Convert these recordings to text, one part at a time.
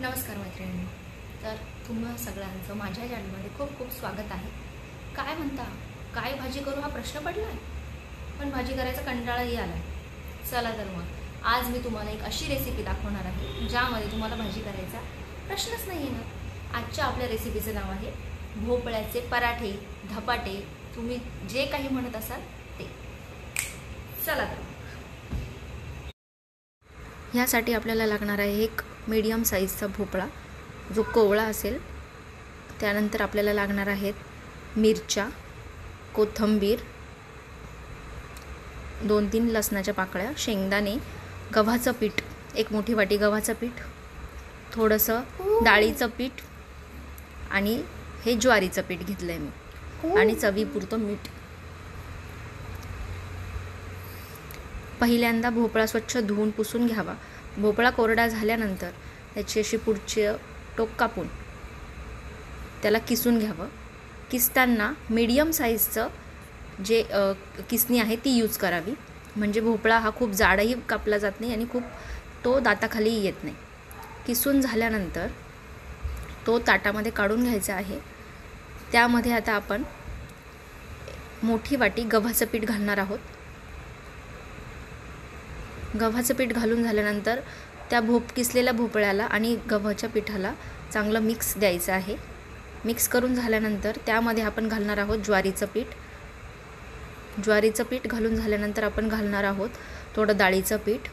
नमस्कार मैत्रिणींनो. तर तुम्हा सगळ्यांचं माझ्या चॅनलमध्ये खूप खूप स्वागत आहे. काय म्हणता, काय भाजी करू हा प्रश्न पडला आहे, पण भाजी करायचा कंटाळाही आला आहे. चला तर मग आज मी तुम्हाला एक अशी रेसिपी दाखवणार आहे ज्यामध्ये तुम्हाला भाजी करायचा प्रश्नच नाही येणार. आजच्या आपल्या रेसिपीचं नाव आहे भोपळ्याचे पराठे, धपाटे, तुम्ही जे काही म्हणत असाल ते. चला तर ह्यासाठी आपल्याला लागणार आहे एक मीडियम साईजचा भोपळा जो कोवळा असेल. त्यानंतर आपल्याला लागणार आहेत मिरच्या, कोथिंबीर, 2-3 लसणाच्या पाकळ्या, शेंगदाणे, गव्हाचं पीठ, 1 मोठी वाटी गव्हाचं पीठ, थोडंसं डाळीचं पीठ आणि हे ज्वारीचं पीठ घेतलं आहे मी, आणि चवीपुरतं मीठ. पहिल्यांदा भोपळा स्वच्छ धुवून पुसून घ्यावा. भोपळा कोरडा झाल्यानंतर त्याची अशी पुढची टोक कापून त्याला किसून घ्यावं. किसताना मीडियम साईजचं जे किसणी आहे ती यूज करावी, म्हणजे भोपळा हा खूप जाडही कापला जात नाही आणि खूप तो दाताखाली येत नाही. किसून झाल्यानंतर तो ताटामध्ये काढून घ्यायचा आहे. त्यामध्ये आता आपण मोठी वाटी गव्हाचं पीठ घालणार आहोत. गव्हाचं पीठ घालून झाल्यानंतर त्या किसलेल्या भोपळ्याला आणि गव्हाच्या पिठाला चांगलं मिक्स द्यायचं आहे. मिक्स करून झाल्यानंतर त्यामध्ये आपण घालणार आहोत ज्वारीचं पीठ. ज्वारीचं पीठ घालून झाल्यानंतर आपण घालणार आहोत थोडं डाळीचं पीठ.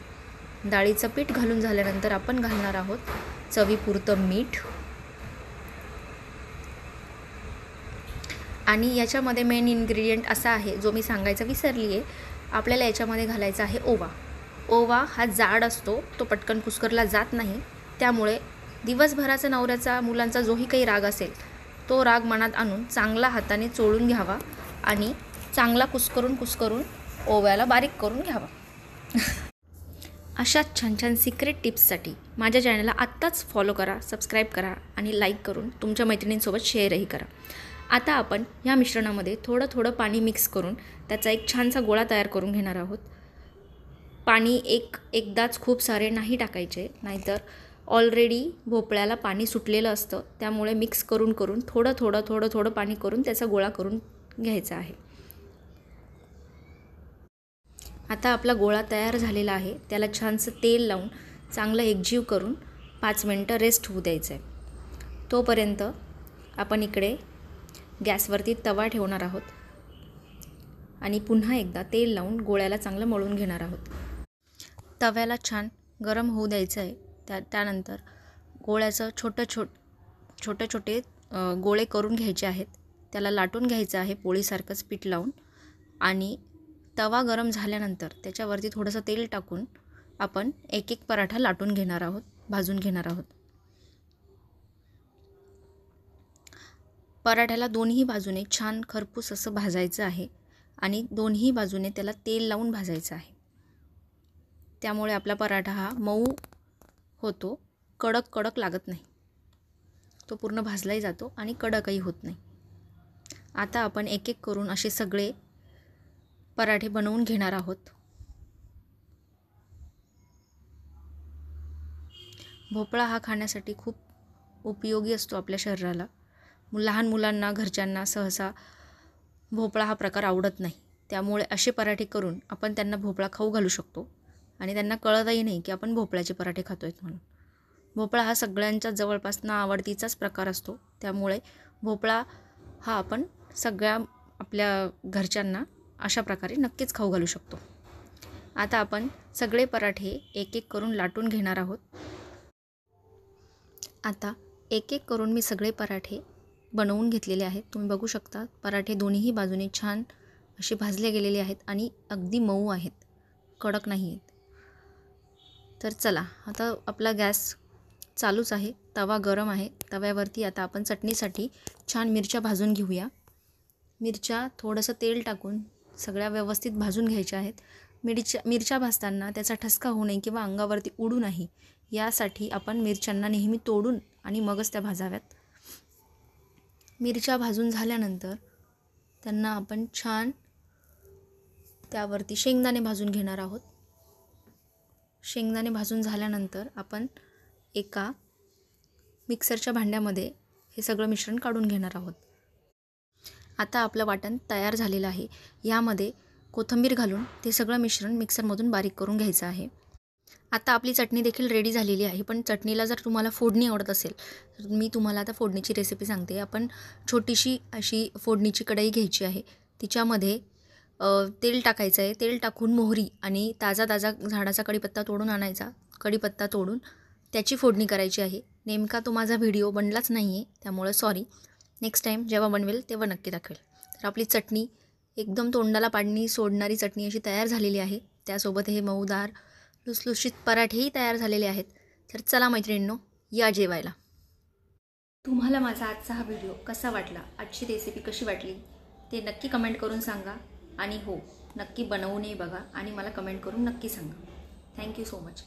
डाळीचं पीठ घालून झाल्यानंतर आपण घालणार आहोत चवीपुरतं मीठ. आणि याच्यामध्ये मेन इन्ग्रेडियंट असा आहे जो मी सांगायचा विसरली आहे. आपल्याला याच्यामध्ये घालायचा आहे ओवा. ओवा हा जाड असतो, तो पटकन कुस्करला जात नाही. त्यामुळे दिवसभराचा नवऱ्याचा मुलांचा जोही काही राग असेल तो राग मनात आणून चांगला हाताने चोळून घ्यावा आणि चांगला कुस्करून ओव्याला बारीक करून घ्यावा. अशा छान छान सिक्रेट टिप्ससाठी माझ्या चॅनलला आत्ताच फॉलो करा, सबस्क्राईब करा आणि लाईक करून तुमच्या मैत्रिणींसोबत शेअरही करा. आता आपण ह्या मिश्रणामध्ये थोडं पाणी मिक्स करून त्याचा एक छानसा गोळा तयार करून घेणार आहोत. पाणी एकदाच खूप सारे नाही टाकायचे, नाहीतर ऑलरेडी भोपळ्याला पाणी सुटलेलं असतं. त्यामुळे मिक्स करून थोडं पाणी करून त्याचा गोळा करून घ्यायचा आहे. आता आपला गोळा तयार झालेला आहे. त्याला छानसं तेल लावून चांगलं एकजीव करून 5 मिनटं रेस्ट होऊ द्यायचं आहे. तोपर्यंत आपण इकडे गॅसवरती तवा ठेवणार आहोत आणि पुन्हा एकदा तेल लावून गोळ्याला चांगलं मळून घेणार आहोत. तव्याला छान गरम होऊ द्यायचं आहे. त्यानंतर गोळ्याचं छोटे गोळे करून घ्यायचे आहेत. त्याला लाटून घ्यायचं आहे पोळीसारखंच पीठ लावून. आणि तवा गरम झाल्यानंतर त्याच्यावरती थोडंसं तेल टाकून आपण एक पराठा लाटून घेणार आहोत, भाजून घेणार आहोत. पराठ्याला दोन्ही बाजूने छान खरपूस असं भाजायचं आहे आणि दोन्ही बाजूने त्याला तेल लावून भाजायचं आहे. त्यामुळे आपला पराठा हा मऊ होतो, कडक लागत नाही. तो पूर्ण भाजलाही जातो आणि कडकही होत नाही. आता आपण एक करून असे सगळे पराठे बनवून घेणार आहोत. भोपळा हा खाण्यासाठी खूप उपयोगी असतो आपल्या शरीराला. लहान मुलांना, घरच्यांना सहसा भोपळा हा प्रकार आवडत नाही. त्यामुळे असे पराठे करून आपण त्यांना भोपळा खाऊ घालू शकतो आणि त्यांना कळतही नाही की आपण भोपळ्याचे पराठे खातोय म्हणून. भोपळा हा सगळ्यांच्या जवळपास आवडतीचाच प्रकार असतो. त्यामुळे भोपळा हा आपण सगळ्या आपल्या घरच्यांना अशा प्रकारे नक्कीच खाऊ घालू शकतो. आता आपण सगळे पराठे एक करून लाटून घेणार आहोत. आता एक करून मी सगळे पराठे बनवून घेतलेले आहेत. तुम्ही बघू शकता पराठे दोन्ही बाजूने छान असे भाजले गेलेले आहेत आणि अगदी मऊ आहेत, कडक नाही आहेत. तर चला, आता आपला गॅस चालूच आहे, तवा गरम आहे. तव्यावरती आता आपण चटणीसाठी छान मिरच्या भाजून घेऊया. मिरच्या थोडंसं तेल टाकून सगळ्या व्यवस्थित भाजून घ्यायच्या आहेत. मिरच्या भाजताना त्याचा ठसका होऊ नये किंवा अंगावरती उडू नाही यासाठी आपण मिरच्यांना नेहमी तोडून आणि मगच त्या भाजाव्यात. मिरच्या भाजून झाल्यानंतर त्यांना आपण छान त्यावरती शेंगदाणे भाजून घेणार आहोत. शेंगदाणे भाजून झाल्यानंतर आपण एका मिक्सरच्या भांड्यामध्ये हे सगळं मिश्रण काढून घेणार आहोत. आता आपलं वाटण तयार झालेलं आहे. यामध्ये कोथिंबीर घालून ते सगळं मिश्रण मिक्सरमधून बारीक करून घ्यायचं आहे. आता आपली चटणी देखील रेडी झालेली आहे. पण चटणीला जर तुम्हाला फोडणी आवडत असेल तर मी तुम्हाला आता फोडणीची रेसिपी सांगते. आपण छोटीशी अशी फोडणीची कढई घ्यायची आहे. तिच्यामध्ये तेल टाकायचं आहे. तेल टाकून मोहरी आणि ताजा झाडाचा कढीपत्ता तोडून आणायचा. कढीपत्ता तोडून त्याची फोडणी करायची आहे. नेमका तो माझा व्हिडिओ बनलाच नाही आहे, त्यामुळे सॉरी. नेक्स्ट टाईम जेव्हा बनवेल तेव्हा नक्की दाखवेल. तर आपली चटणी एकदम तोंडाला पाणी सोडणारी चटणी अशी तयार झालेली आहे. त्यासोबत हे मऊदार लुसलुशीत पराठेही तयार झालेले आहेत. तर चला मैत्रिणींनो, या जेवायला. तुम्हाला माझा आजचा हा व्हिडिओ कसा वाटला, आजची रेसिपी कशी वाटली ते नक्की कमेंट करून सांगा. आणि हो, नक्की बनवूनही बघा आणि मला कमेंट करून नक्की सांगा. Thank you so much.